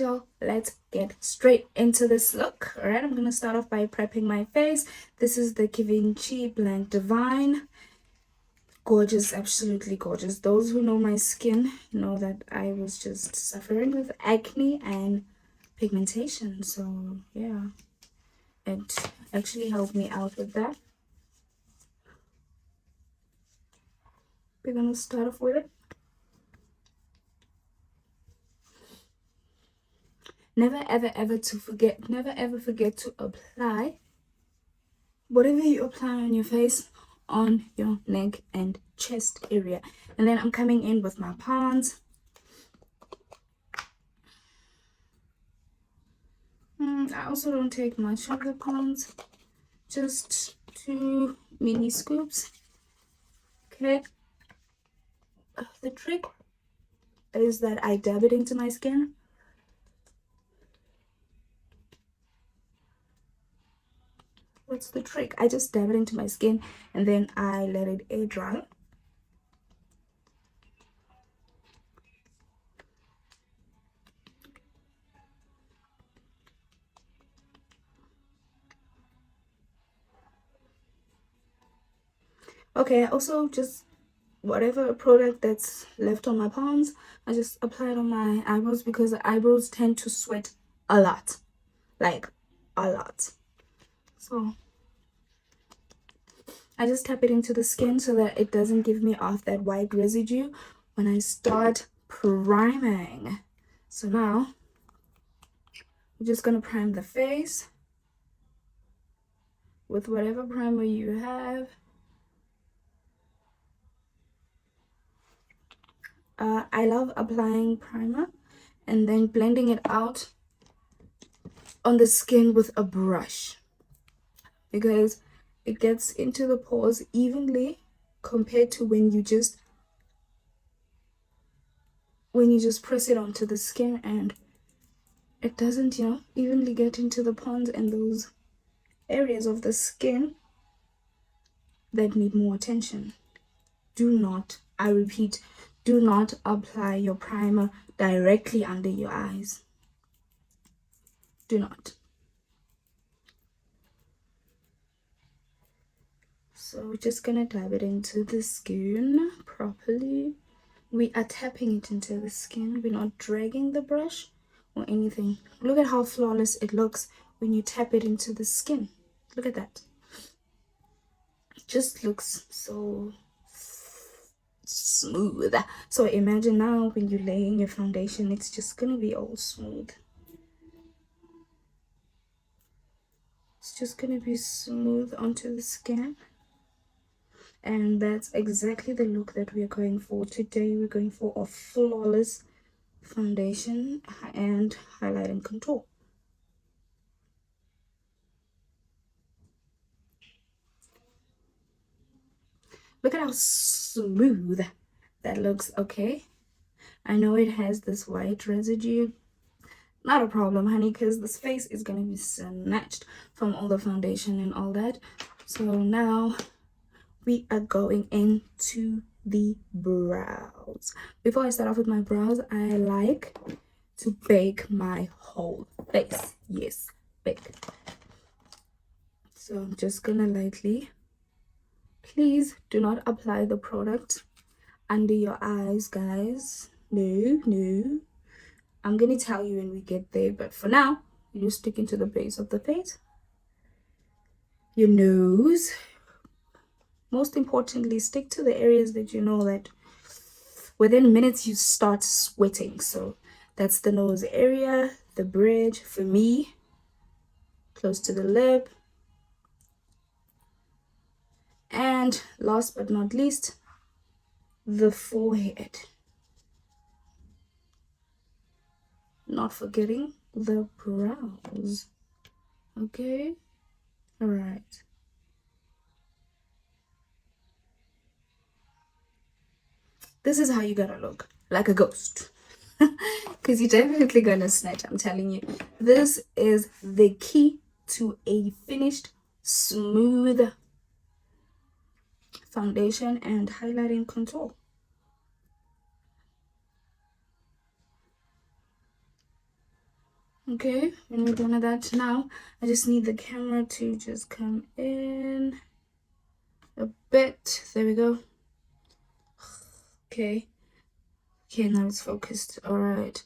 right, y'all, let's get straight into this look. All right, I'm gonna start off by prepping my face. This is the Givenchy Blank Divine. Gorgeous, absolutely gorgeous. Those who know my skin know that I was just suffering with acne and pigmentation, so yeah, it actually helped me out with that. We're gonna start off with it. Never ever forget to apply whatever you apply on your face on your neck and chest area. And then I'm coming in with my pawns. I also don't take much of the pawns, just 2 mini scoops. Okay, the trick is that I dab it into my skin. What's the trick? I just dab it into my skin and then I let it air dry. Okay, I also just whatever product that's left on my palms, I just apply it on my eyebrows because the eyebrows tend to sweat a lot, like a lot. So I just tap it into the skin so that it doesn't give me off that white residue when I start priming. So now we're just gonna prime the face with whatever primer you have. I love applying primer and then blending it out on the skin with a brush because it gets into the pores evenly compared to when you just press it onto the skin and it doesn't, evenly get into the pores and those areas of the skin that need more attention. Do not, I repeat, do not apply your primer directly under your eyes. Do not. So we're just gonna dab it into the skin properly. We are tapping it into the skin. We're not dragging the brush or anything. Look at how flawless it looks when you tap it into the skin. Look at that. It just looks so smooth. So imagine now when you lay in your foundation, it's just gonna be all smooth. It's just gonna be smooth onto the skin. And that's exactly the look that we're going for today. We're going for a flawless foundation and highlight and contour. Look at how smooth that looks. Okay, I know it has this white residue. Not a problem, honey, because this face is gonna be snatched from all the foundation and all that. So now we are going into the brows. Before I start off with my brows, I like to bake my whole face. Yes, bake. So I'm just gonna lightly, please do not apply the product under your eyes, guys. No, I'm gonna tell you when we get there, but for now you stick into the base of the face, your nose. Most importantly, stick to the areas that you know that within minutes you start sweating. So that's the nose area, the bridge, for me, close to the lip, and last but not least, the forehead. Not forgetting the brows. Okay, all right. This is how you gotta look, like a ghost. Because you're definitely gonna snatch, I'm telling you. This is the key to a finished, smooth foundation and highlighting contour. Okay, when we're done with that, now I just need the camera to just come in a bit. There we go. Okay, now it's focused. All right,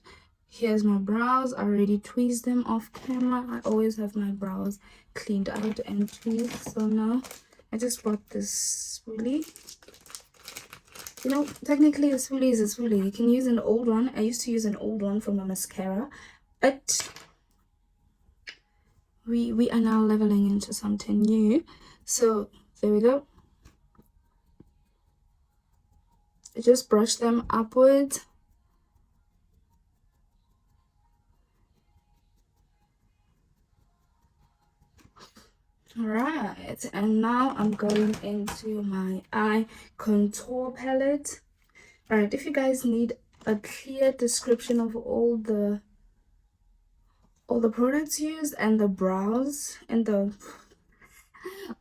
here's my brows. I already tweezed them off camera. I always have my brows cleaned out and tweezed. So now I just bought this spoolie. You know, technically a spoolie is a spoolie. You can use an old one. I used to use an old one from a mascara, but we are now leveling into something new. So there we go. I just brush them upwards. All right, and now I'm going into my eye contour palette. All right, if you guys need a clear description of all the products used and the brows and the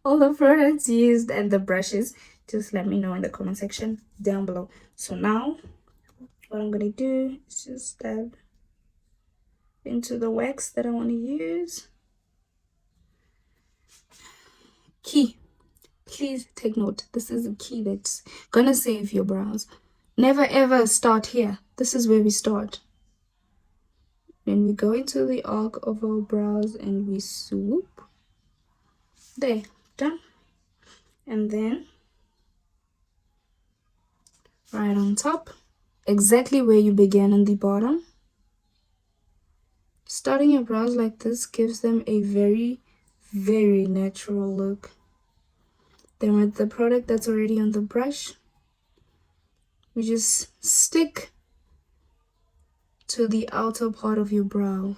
all the products used and the brushes, just let me know in the comment section down below. So now what I'm gonna do is just dab into the wax that I want to use. Key, please take note, this is a key that's gonna save your brows. Never ever start here. This is where we start. Then we go into the arc of our brows and we swoop. There, done. And then right on top, exactly where you began in the bottom. Starting your brows like this gives them a very, very natural look. Then with the product that's already on the brush, we just stick to the outer part of your brow.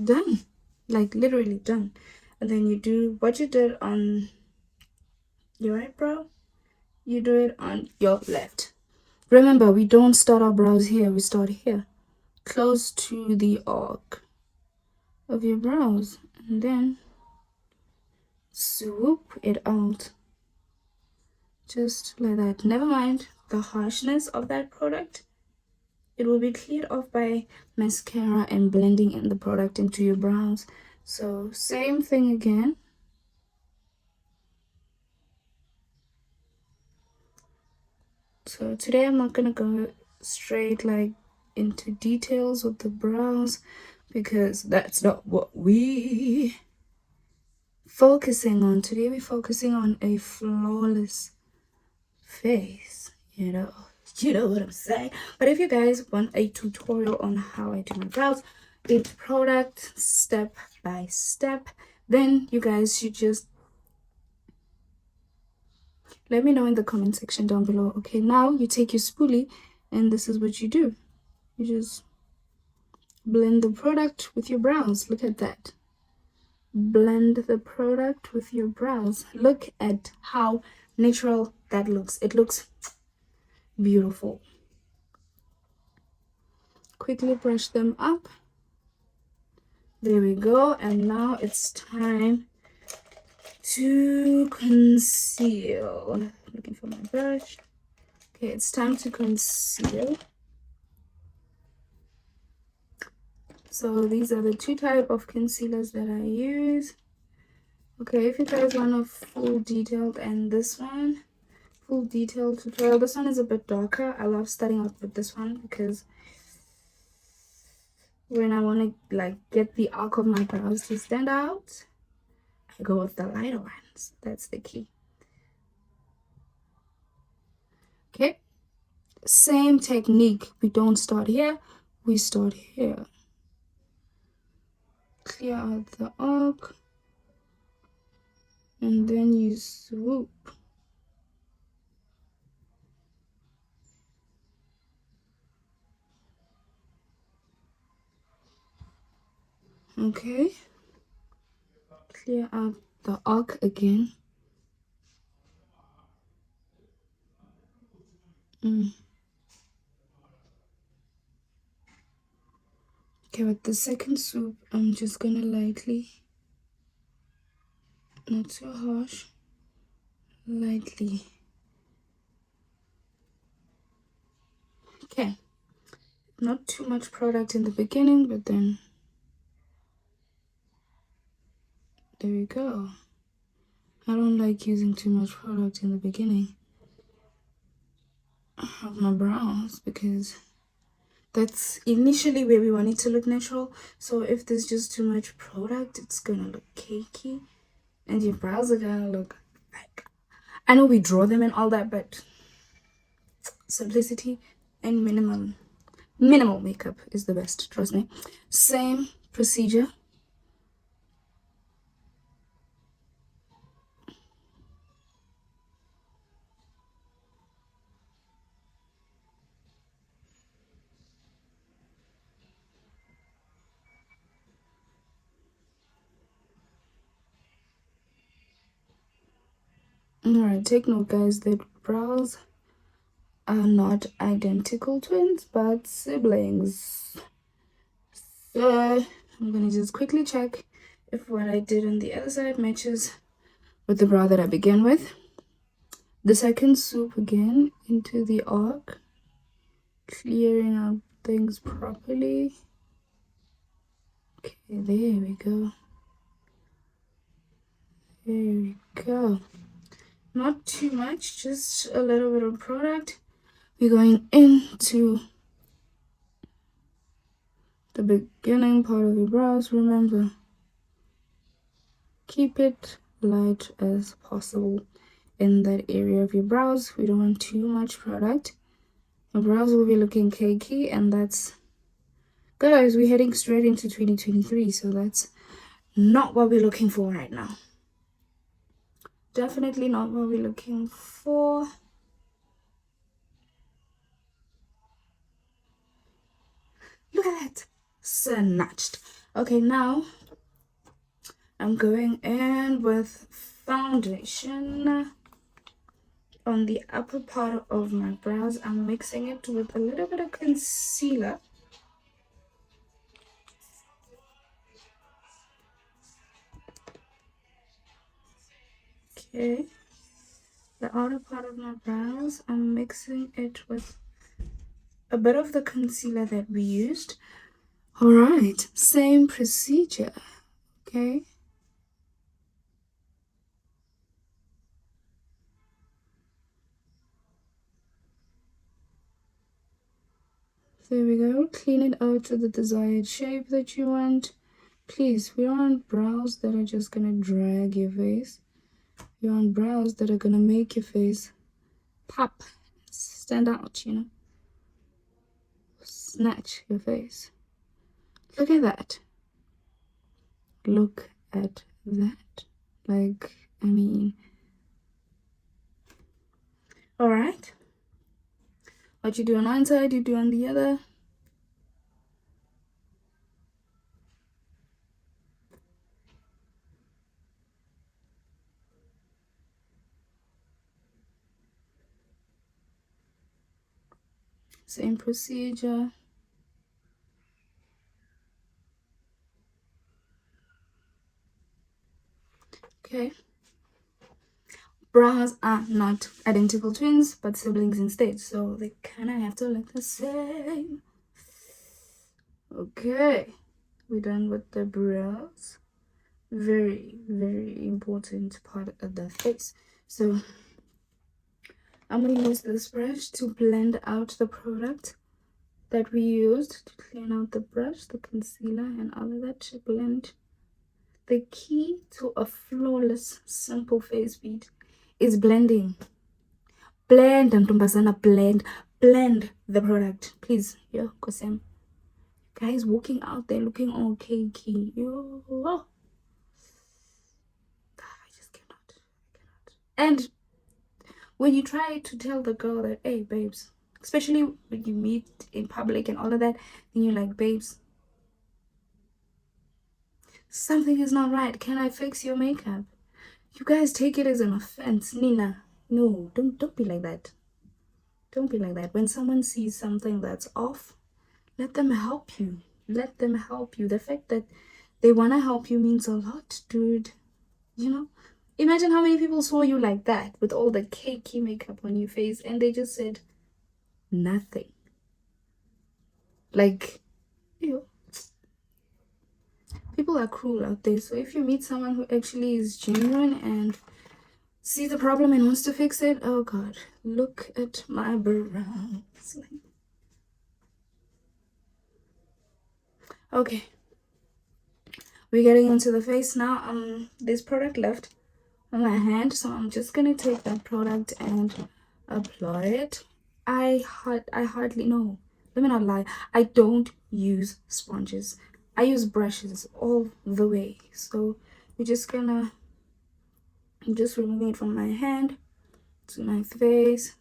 Done. Like literally done. And then you do what you did on your right brow, you do it on your left. Remember, we don't start our brows here, we start here, close to the arc of your brows, and then swoop it out just like that. Never mind the harshness of that product, it will be cleared off by mascara and blending in the product into your brows. So same thing again. So today I'm not gonna go straight like into details with the brows because that's not what we focusing on. Today we're focusing on a flawless face, you know what I'm saying. But if you guys want a tutorial on how I do my brows, each product step by step, then you guys should just let me know in the comment section down below. Okay, now you take your spoolie and this is what you do. You just blend the product with your brows. Look at that. Blend the product with your brows. Look at how natural that looks. It looks beautiful. Quickly brush them up. There we go. And now it's time to conceal. Looking for my brush. Okay, it's time to conceal. So these are the two type of concealers that I use. Okay, if you guys want a full detailed and this one, full detailed tutorial, this one is a bit darker. I love starting off with this one because when I want to like get the arc of my brows to stand out, I go with the lighter ones. That's the key. Okay, same technique. We don't start here, we start here. Clear out the arc and then you swoop. Okay, clear out the arc again. Okay, with the second swoop, I'm just gonna lightly, not so harsh, lightly. Okay, Not too much product in the beginning, but then there we go. I don't like using too much product in the beginning of my brows because that's initially where we want it to look natural. So if there's just too much product, it's gonna look cakey and your brows are gonna look like, I know we draw them and all that, but simplicity and minimal makeup is the best, trust me. Same procedure. Alright, take note guys that brows are not identical twins but siblings. So I'm gonna just quickly check if what I did on the other side matches with the brow that I began with. The second swoop again into the arc, clearing out things properly. Okay, there we go. There we go. Not too much, just a little bit of product. We're going into the beginning part of your brows. Remember, keep it light as possible in that area of your brows. We don't want too much product. Your brows will be looking cakey, and that's, guys, we're heading straight into 2023, so that's not what we're looking for right now. Definitely not what we're looking for. Look at that, snatched. Okay, now I'm going in with foundation on the upper part of my brows. I'm mixing it with a little bit of concealer. Okay, the outer part of my brows, I'm mixing it with a bit of the concealer that we used. All right, same procedure. Okay, there we go. Clean it out to the desired shape that you want. Please, we don't want brows that are just gonna drag your face. You want brows that are gonna make your face pop, stand out, you know, snatch your face. Look at that. Look at that. Like, I mean, all right. What you do on one side, you do on the other. Same procedure. Okay. Brows are not identical twins, but siblings instead, so they kind of have to look the same. Okay, we're done with the brows. Very, very important part of the face. So I'm going to use this brush to blend out the product that we used to clean out the brush, the concealer, and all of that to blend. The key to a flawless, simple face beat is blending. Blend, Ntombazana, blend. Blend the product. Please, yo, Kosem. Guys walking out there looking all cakey. Yo. I just cannot. And when you try to tell the girl that, hey, babes, especially when you meet in public and all of that, then you're like, babes, something is not right. Can I fix your makeup? You guys take it as an offense. Nina, no, don't be like that. Don't be like that. When someone sees something that's off, let them help you. Let them help you. The fact that they want to help you means a lot, dude. You know? Imagine how many people saw you like that with all the cakey makeup on your face and they just said nothing. Like, ew. People are cruel out there. So if you meet someone who actually is genuine and sees the problem and wants to fix it, oh god, look at my brows. Okay, we're getting into the face now. There's product left on my hand, so I'm just gonna take that product and apply it. I hardly know. Let me not lie. I don't use sponges. I use brushes all the way. So we're just gonna, I'm just removing it from my hand to my face.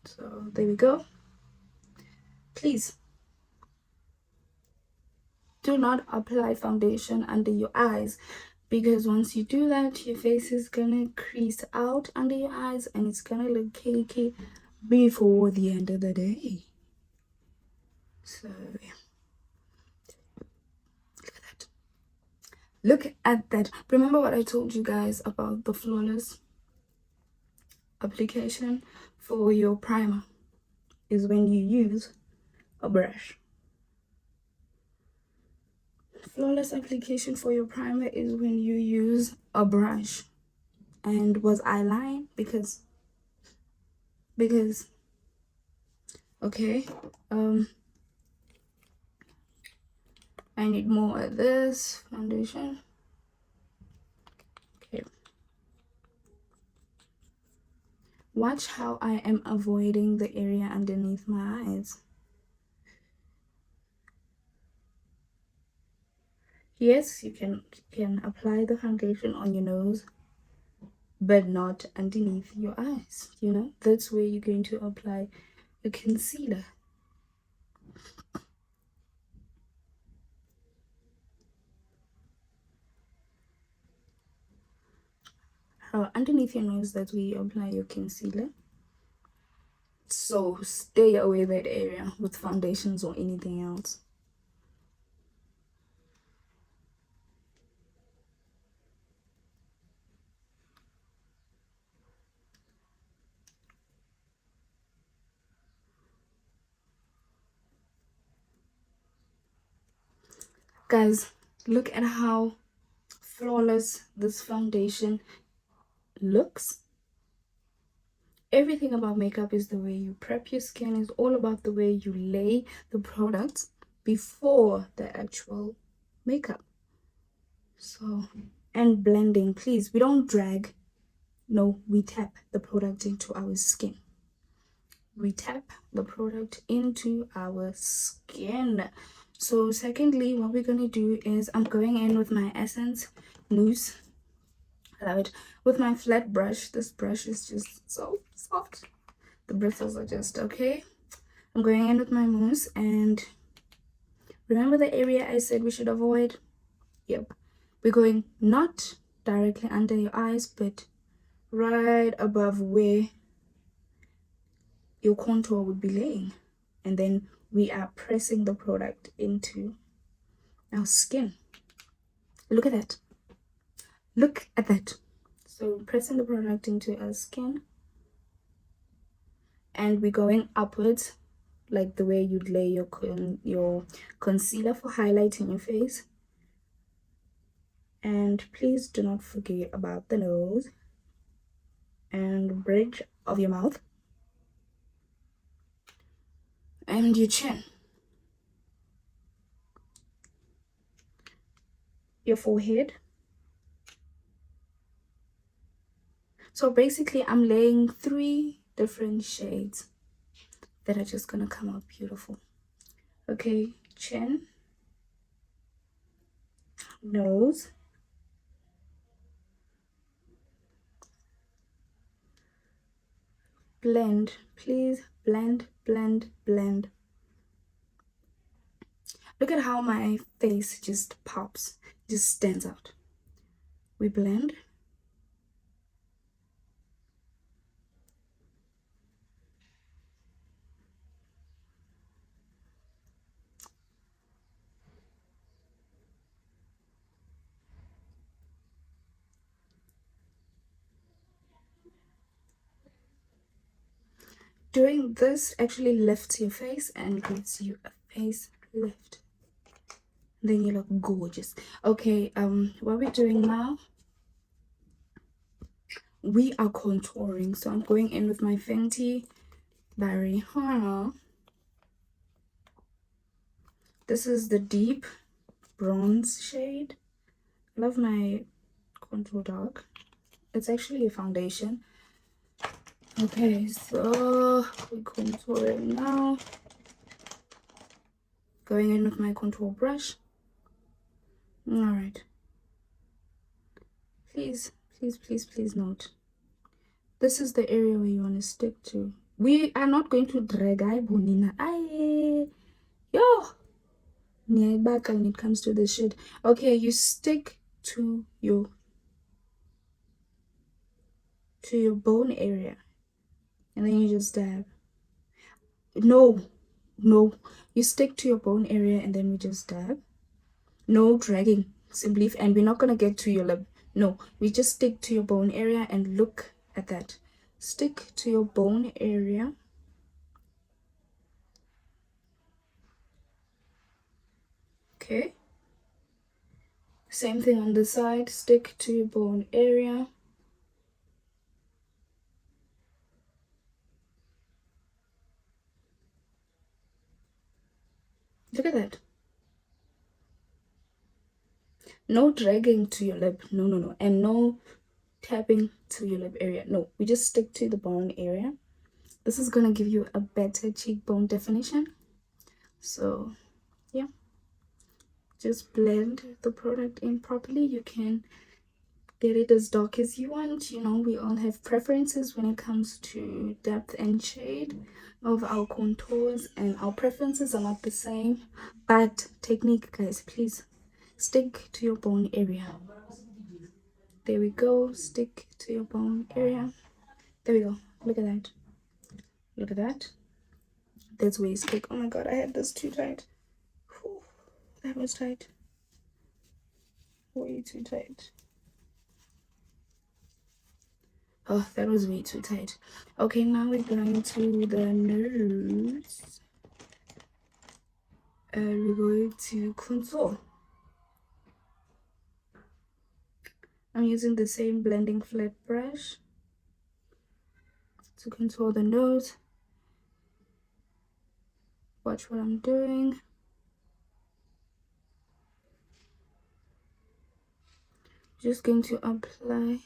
So there we go. Please do not apply foundation under your eyes, because once you do that, your face is gonna crease out under your eyes and it's gonna look cakey before the end of the day. So yeah, look at that. Look at that. Remember what I told you guys about the flawless application for your primer is when you use a brush. Flawless application for your primer is when you use a brush. And was I lying? Because okay, I need more of this foundation. Okay, watch how I am avoiding the area underneath my eyes. Yes, you can apply the foundation on your nose, but not underneath your eyes. You know, that's where you're going to apply a concealer. Underneath your nose, that's where you apply your concealer. So stay away that area with foundations or anything else. Guys, look at how flawless this foundation looks. Everything about makeup is the way you prep your skin, is all about the way you lay the products before the actual makeup. So, and blending, please, we don't drag. No, we tap the product into our skin. We tap the product into our skin. So secondly, what we're going to do is I'm going in with my Essence mousse. I love it. With my flat brush. This brush is just so soft. The bristles are just okay. I'm going in with my mousse, and remember the area I said we should avoid? Yep. We're going not directly under your eyes, but right above where your contour would be laying. And then we are pressing the product into our skin. Look at that. Look at that. So pressing the product into our skin, and we're going upwards like the way you'd lay your concealer for highlighting your face. And please do not forget about the nose and bridge of your mouth and your chin, your forehead. So basically I'm laying 3 different shades that are just gonna come out beautiful. Okay, chin, nose, blend, please blend, blend, blend. Look at how my face just pops, just stands out. We blend. Doing this actually lifts your face and gives you a face lift. Then you look gorgeous. Okay, what we're doing now, we are contouring. So I'm going in with my Fenty Barry Hana. This is the deep bronze shade. I love my contour dark. It's actually a foundation. Okay, so we're contouring now. Going in with my contour brush. All right. Please, please, please, please note. This is the area where you want to stick to. We are not going to drag. Yo, when it comes to this shit. Okay, you stick to your bone area, and then you just dab. No, you stick to your bone area, and then we just dab. No dragging, simply, and we're not gonna get to your lip. No, we just stick to your bone area and look at that. Stick to your bone area. Okay. Same thing on the side. Stick to your bone area. Look at that. No dragging to your lip. No. And no tapping to your lip area. No, we just stick to the bone area. This is gonna give you a better cheekbone definition. So yeah, just blend the product in properly. You can get it as dark as you want. You know, we all have preferences when it comes to depth and shade of our contours, and our preferences are not the same. But technique, guys, please stick to your bone area. There we go. Stick to your bone area. There we go. Look at that. Look at that. That's where you stick. Oh my god, I had this too tight. Whew, that was tight. Way too tight. Oh, that was way too tight. Okay, now we're going to the nose. And we're going to contour. I'm using the same blending flat brush to contour the nose. Watch what I'm doing. Just going to apply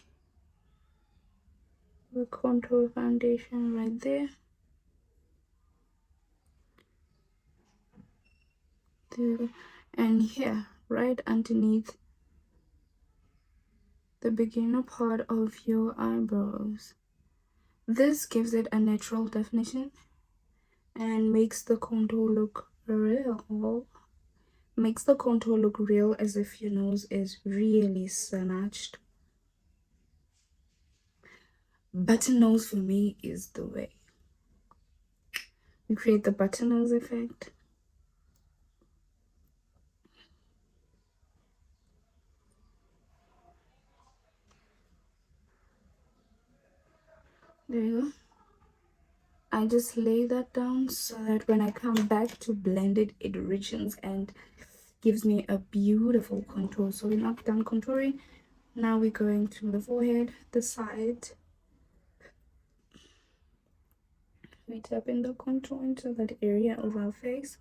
the contour foundation right there. There, and here, right underneath the beginner part of your eyebrows. This gives it a natural definition and makes the contour look real. Makes the contour look real, as if your nose is really snatched. Button nose for me is the way. You create the button nose effect. There you go. I just lay that down so that when I come back to blend it, it richens and gives me a beautiful contour. So we're not done contouring. Now we're going to the forehead, the side. We tap in the contour into that area of our face.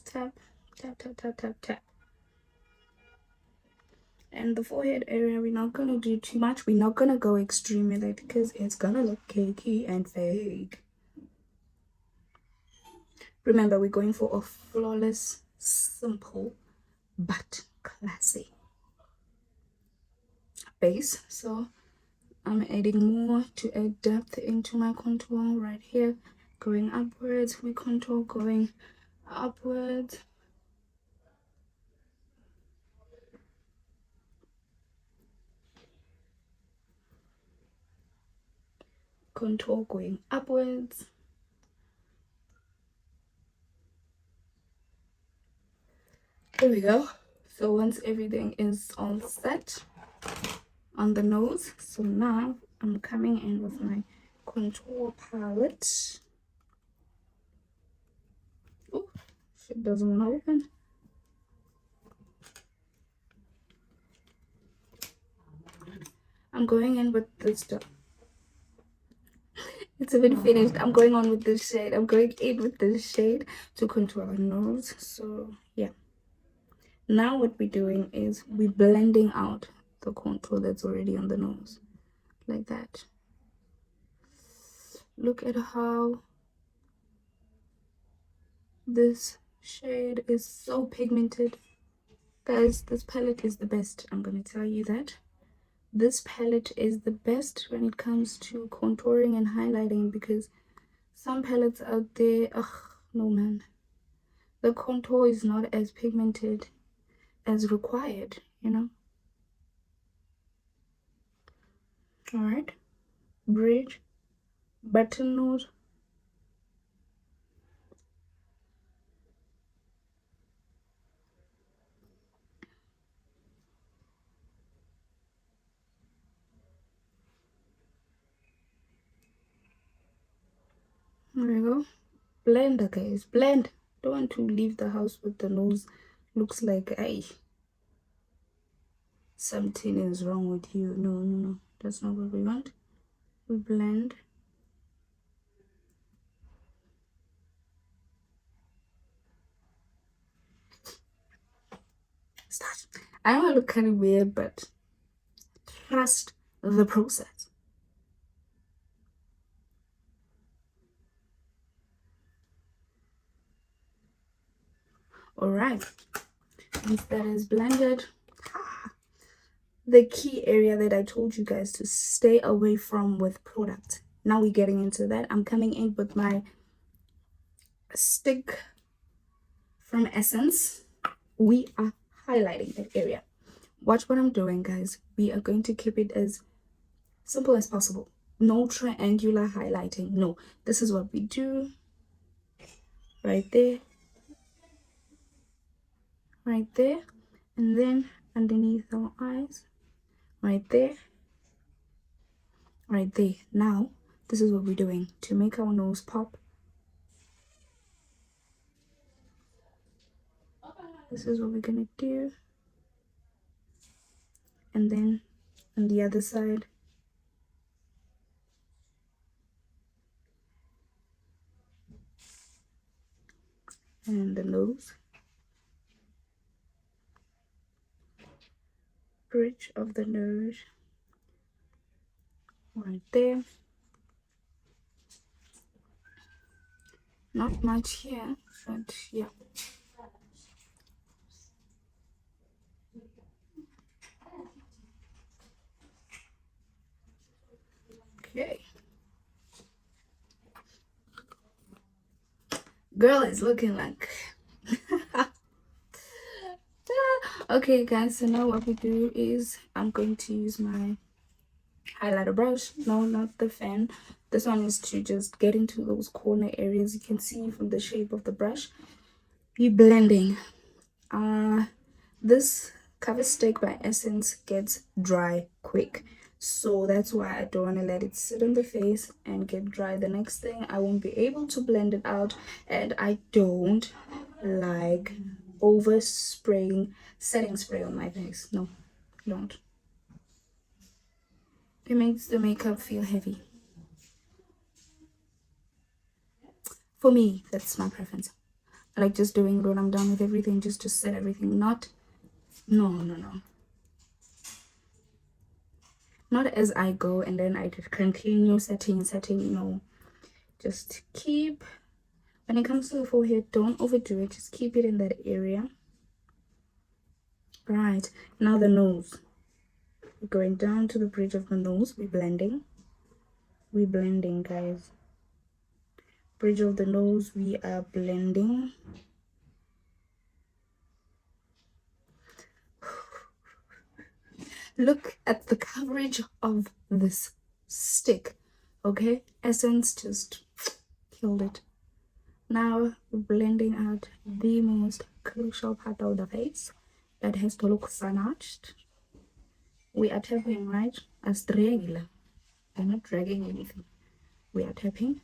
Tap, tap, tap, tap, tap, tap. And the forehead area, we're not gonna do too much. We're not gonna go extreme with it because it's gonna look cakey and fake. Remember, we're going for a flawless, simple, but classy base. So I'm adding more to add depth into my contour right here. Going upwards, we contour going upwards. Contour going upwards. There we go. So once everything is all set on the nose, so now I'm coming in with my contour palette. Oh, shit doesn't want to open. I'm going in with this stuff. It's a bit finished. I'm going on with this shade. I'm going in with this shade to contour our nose. So yeah. Now what we're doing is we're blending out the contour that's already on the nose. Like that. Look at how this shade is so pigmented. Guys, this palette is the best. I'm gonna tell you that. This palette is the best when it comes to contouring and highlighting, because some palettes out there, ugh, no man. The contour is not as pigmented as required, you know. All right, bridge, button nose. There we go. Blend, guys, blend. Don't want to leave the house with the nose looks like, hey, something is wrong with you. No, no, no, that's not what we want. We blend. Start. I know I look kind of weird, but trust the process. All right, once that is blended, the key area that I told you guys to stay away from with product. Now we're getting into that. I'm coming in with my stick from Essence. We are highlighting that area. Watch what I'm doing, guys. We are going to keep it as simple as possible. No triangular highlighting. No, this is what we do. Right there. Right there. And then underneath our eyes. Right there. Right there. Now, this is what we're doing to make our nose pop. This is what we're gonna do. And then on the other side. And the nose. Bridge of the nose. Right there. Not much here, but yeah. Okay. Girl is looking like okay guys, so now what we do is I'm going to use my highlighter brush. No, not the fan. This one is to just get into those corner areas. You can see from the shape of the brush. Be blending. This cover stick by Essence gets dry quick, so that's why I don't want to let it sit on the face and get dry. The next thing, I won't be able to blend it out, and I don't like over spraying setting spray on my face. No, don't. It makes the makeup feel heavy. For me, that's my preference. I like just doing it when I'm done with everything, just to set everything. Not not as I go and then I just continue setting. No, just keep, when it comes to the forehead, don't overdo it, just keep it in that area. Right, now the nose. We're going down to the bridge of the nose. We're blending, guys. Bridge of the nose, we are blending. Look at the coverage of this stick. Okay, Essence just killed it. Now we're blending out the most crucial part of the face, that has to look snatched. We are tapping, right? As regular. We're not dragging anything. We are tapping.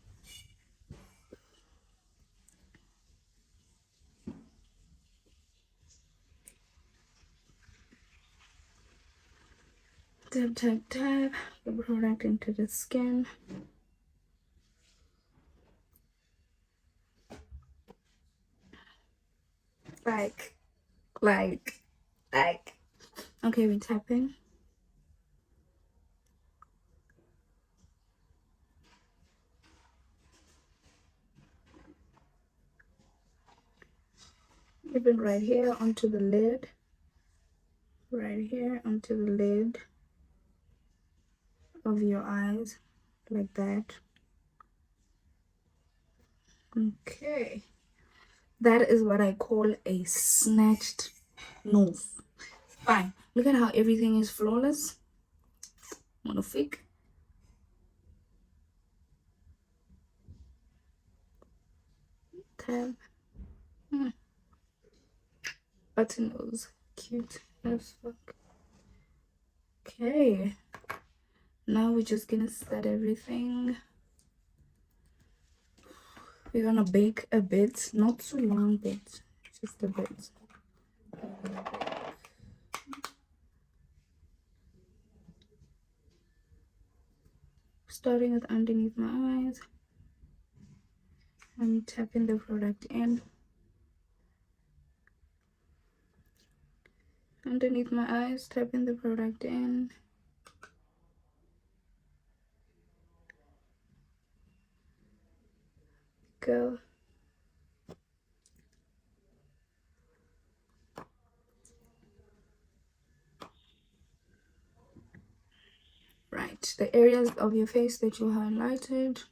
Tap, tap, tap the product into the skin. Like. Okay, we're tapping. Even right here onto the lid. Right here onto the lid of your eyes. Like that. Okay. That is what I call a snatched nose. Fine. Look at how everything is flawless. Magnifique. Tab. Button nose. Cute as fuck. Okay. Now we're just gonna set everything. We're gonna bake a bit. Not too long, but just a bit. Starting with underneath my eyes. I'm tapping the product in. Underneath my eyes, tapping the product in. Go. Right, the areas of your face that you highlighted.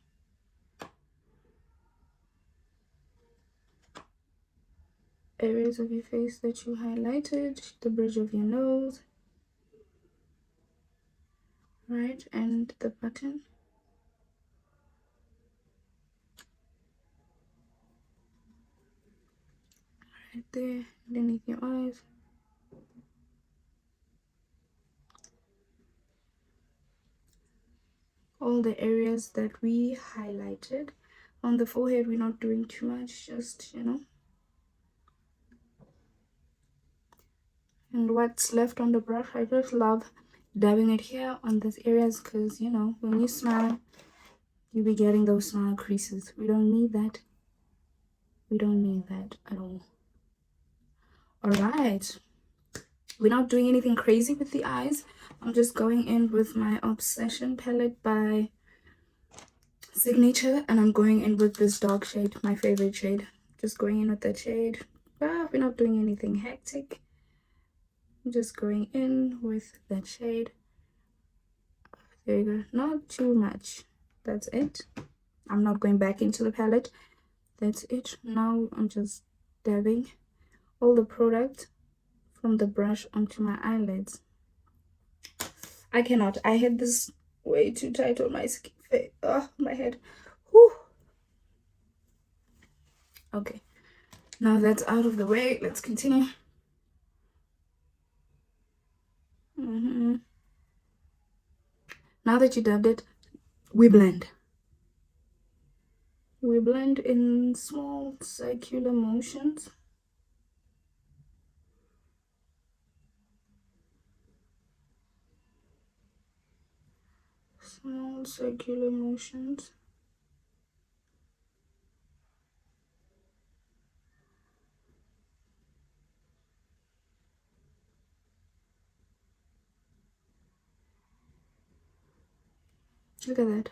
Areas of your face that you highlighted. The bridge of your nose. Right, and the button. Right there, underneath your eyes. All the areas that we highlighted. On the forehead, we're not doing too much, just, you know. And what's left on the brush, I just love dabbing it here on these areas because, you know, when you smile, you'll be getting those smile creases. We don't need that. We don't need that at all. All right. We're not doing anything crazy with the eyes. I'm just going in with my Obsession palette by Signature, and I'm going in with this dark shade, my favorite shade. Just going in with that shade. We're not doing anything hectic. I'm just going in with that shade. There you go. Not too much. That's it. I'm not going back into the palette. That's it. Now I'm just dabbing all the product from the brush onto my eyelids. I cannot. I had this way too tight on my skin. Oh, my head. Whew. Okay. Now that's out of the way. Let's continue. Now that you dabbed it, we blend. We blend in small circular motions. Small circular motions. Look at that.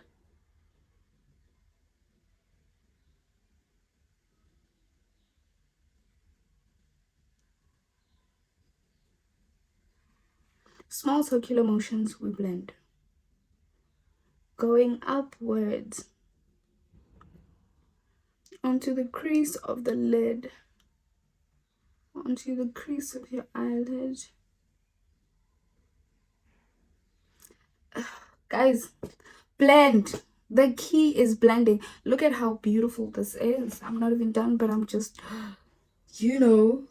Small circular motions, we blend. Going upwards onto the crease of the lid, onto the crease of your eyelid. Guys, blend. The key is blending. Look at how beautiful this is. I'm not even done, but I'm just, you know.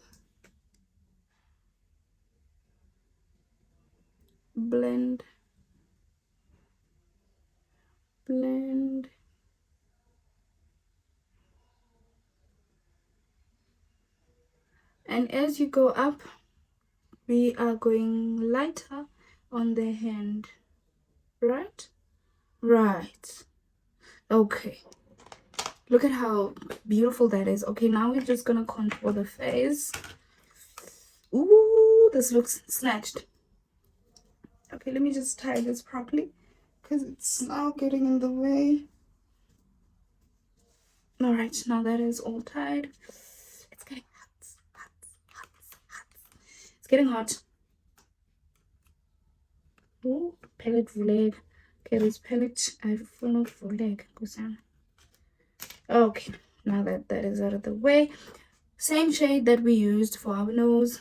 blend, blend. And as you go up, we are going lighter on the hand, right? Right. Okay. Look at how beautiful that is. Okay, now we're just gonna contour the face. Ooh, this looks snatched. Okay, let me just tie this properly because it's now getting in the way. All right, now that is all tied. It's getting hot, hot, hot, hot. It's getting hot. Oh, pellet leg. Okay, this pellet, I follow for leg. Okay, now that that is out of the way, same shade that we used for our nose,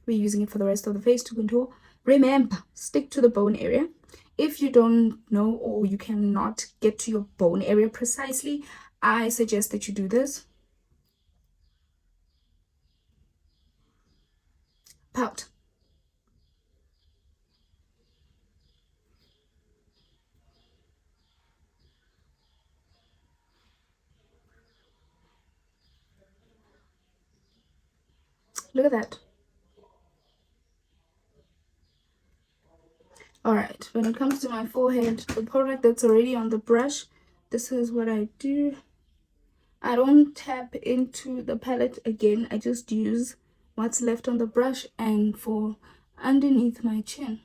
we're using it for the rest of the face to contour. Remember, stick to the bone area. If you don't know or you cannot get to your bone area precisely, I suggest that you do this. Pout. Look at that. All right, when it comes to my forehead, the product that's already on the brush, this is what I do. I don't tap into the palette again. I just use what's left on the brush and for underneath my chin.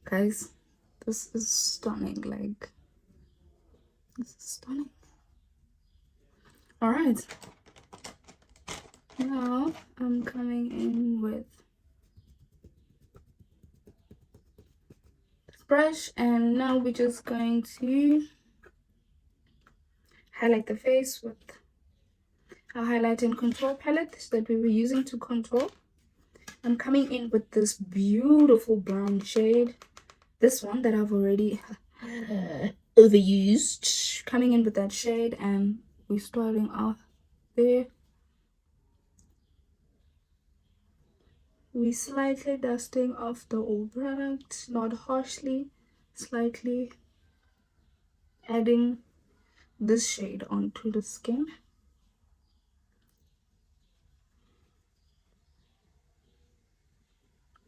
Guys, this is stunning. Like, this is stunning. All right. Now I'm coming in with this brush, and now we're just going to highlight the face with our highlight and contour palette that we were using to contour. I'm coming in with this beautiful brown shade, this one that I've already overused. Coming in with that shade, and we're starting off there. We're slightly dusting off the old product, not harshly, slightly adding this shade onto the skin.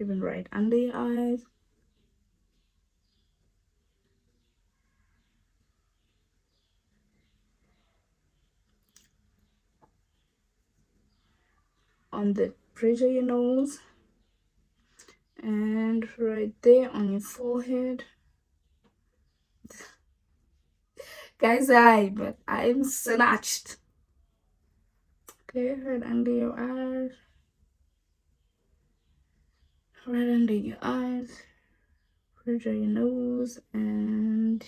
Even right under your eyes. On the bridge of your nose. And right there on your forehead. Guys, I'm snatched. Okay, right under your eyes. Right under your eyes. Bridge of your nose and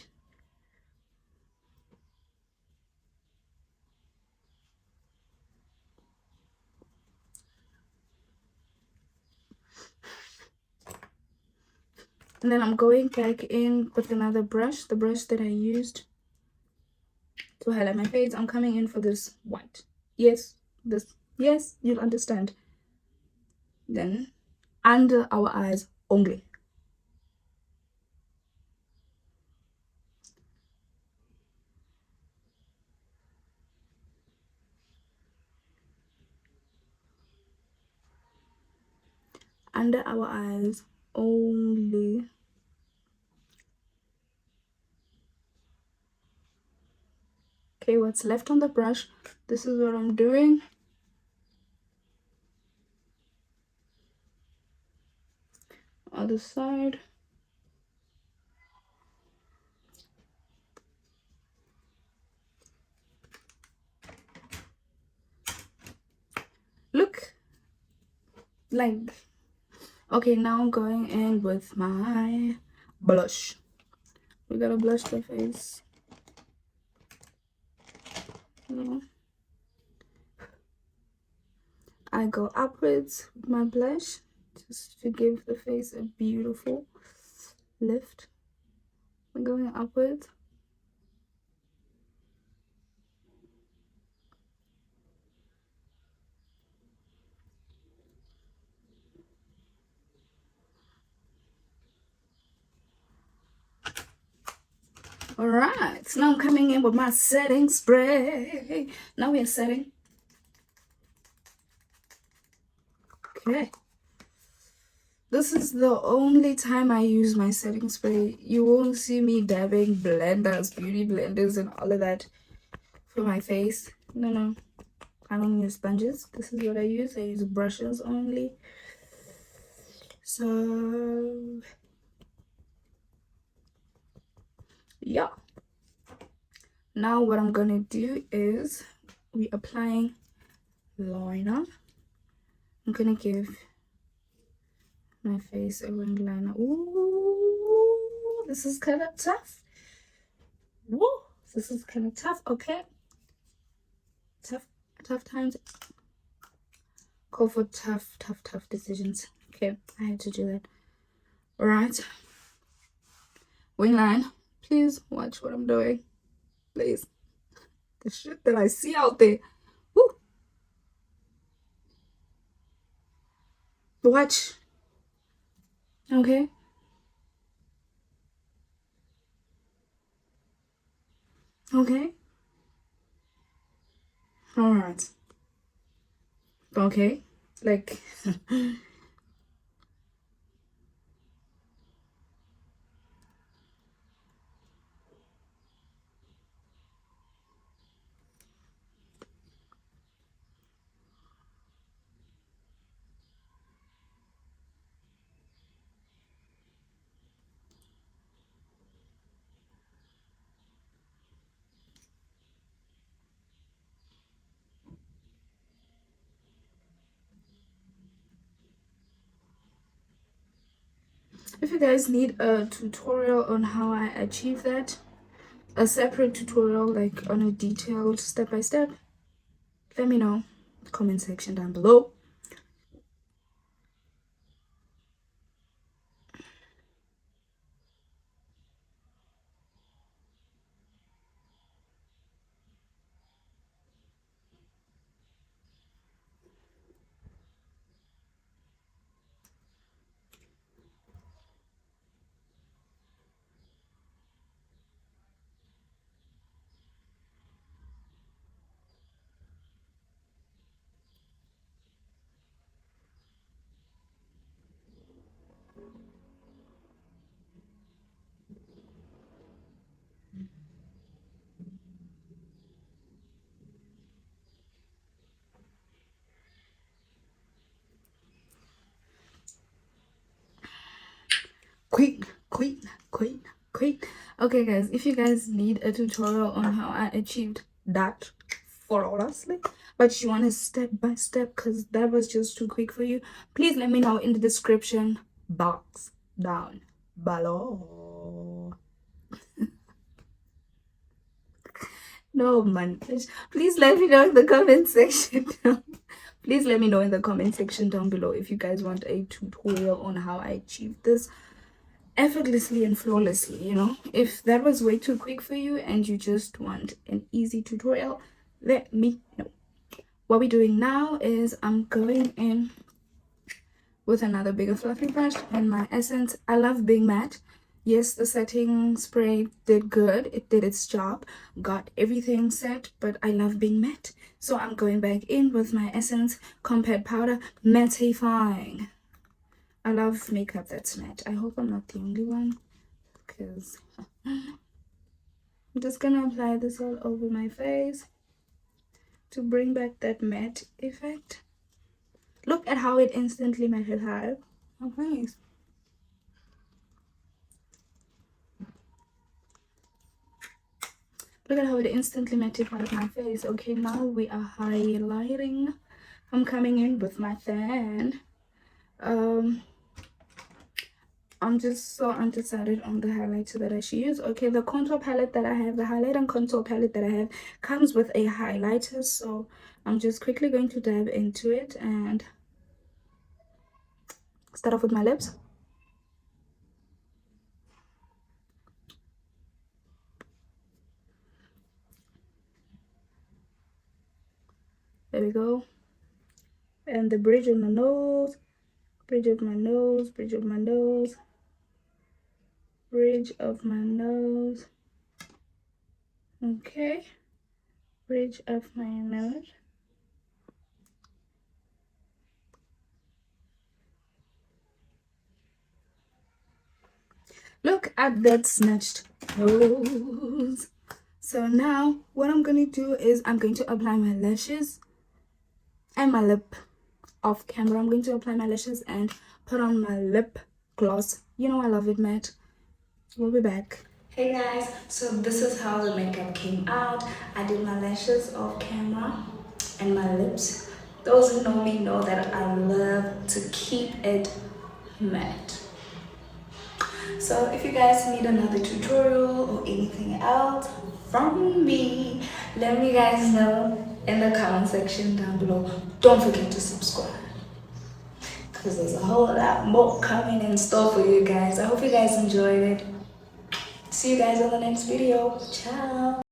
then I'm going back in with another brush, the brush that I used to highlight my face. I'm coming in for this white. Yes, this. Yes, you'll understand. Then under our eyes only. Under our eyes only. Okay, what's left on the brush, this is what I'm doing. Other side. Look, like, okay, now I'm going in with my blush. We gotta blush the face. I go upwards with my blush just to give the face a beautiful lift. I'm going upwards. All right, so now I'm coming in with my setting spray. Now we are setting. Okay. This is the only time I use my setting spray. You won't see me dabbing blenders, beauty blenders, and all of that for my face. No. I don't use sponges. This is what I use. I use brushes only. So, yeah. Now what I'm gonna do is we applying liner. I'm gonna give my face a wing liner. Ooh, this is kind of tough. Woo, this is kind of tough. Okay, tough times call for tough decisions. Okay, I had to do that. All right, wing line. Please watch what I'm doing. Please, the shit that I see out there. Woo. Watch. Okay. Okay. All right. Okay. Like. If you guys need a tutorial on how I achieve that, a separate tutorial like on a detailed step by step, let me know. Comment section down below. Quick. Okay guys, if you guys need a tutorial on how I achieved that flawlessly, but you want a step by step because that was just too quick for you, please let me know in the description box down below. No man, please let me know in the comment section. Please let me know in the comment section down below if you guys want a tutorial on how I achieved this effortlessly and flawlessly. You know, if that was way too quick for you and you just want an easy tutorial, let me know. What we're doing now is I'm going in with another bigger fluffy brush and my essence. I love being matte. Yes, the setting spray did good. It did its job, got everything set, but I love being matte. So I'm going back in with my essence compact powder, mattifying. I love makeup that's matte. I hope I'm not the only one, because I'm just gonna apply this all over my face to bring back that matte effect. Look at how it instantly matted her. Oh, nice. Look at how it instantly mattified my face. Okay, now we are highlighting. I'm coming in with my fan. I'm just so undecided on the highlighter that I should use. Okay, the contour palette that I have, the highlight and contour palette that I have comes with a highlighter. So I'm just quickly going to dab into it and start off with my lips. There we go. And the bridge of my nose, bridge of my nose, bridge of my nose, bridge of my nose. Okay, bridge of my nose. Look at that snatched nose. So now what I'm gonna do is I'm going to apply my lashes and my lip off camera. I'm going to apply my lashes and put on my lip gloss. You know I love it, Matt. We'll be back. Hey guys, so this is how the makeup came out. I did my lashes off camera and my lips. Those who know me know that I love to keep it matte. So if you guys need another tutorial or anything else from me, let me guys know in the comment section down below. Don't forget to subscribe because there's a whole lot more coming in store for you guys. I hope you guys enjoyed it. See you guys on the next video. Ciao.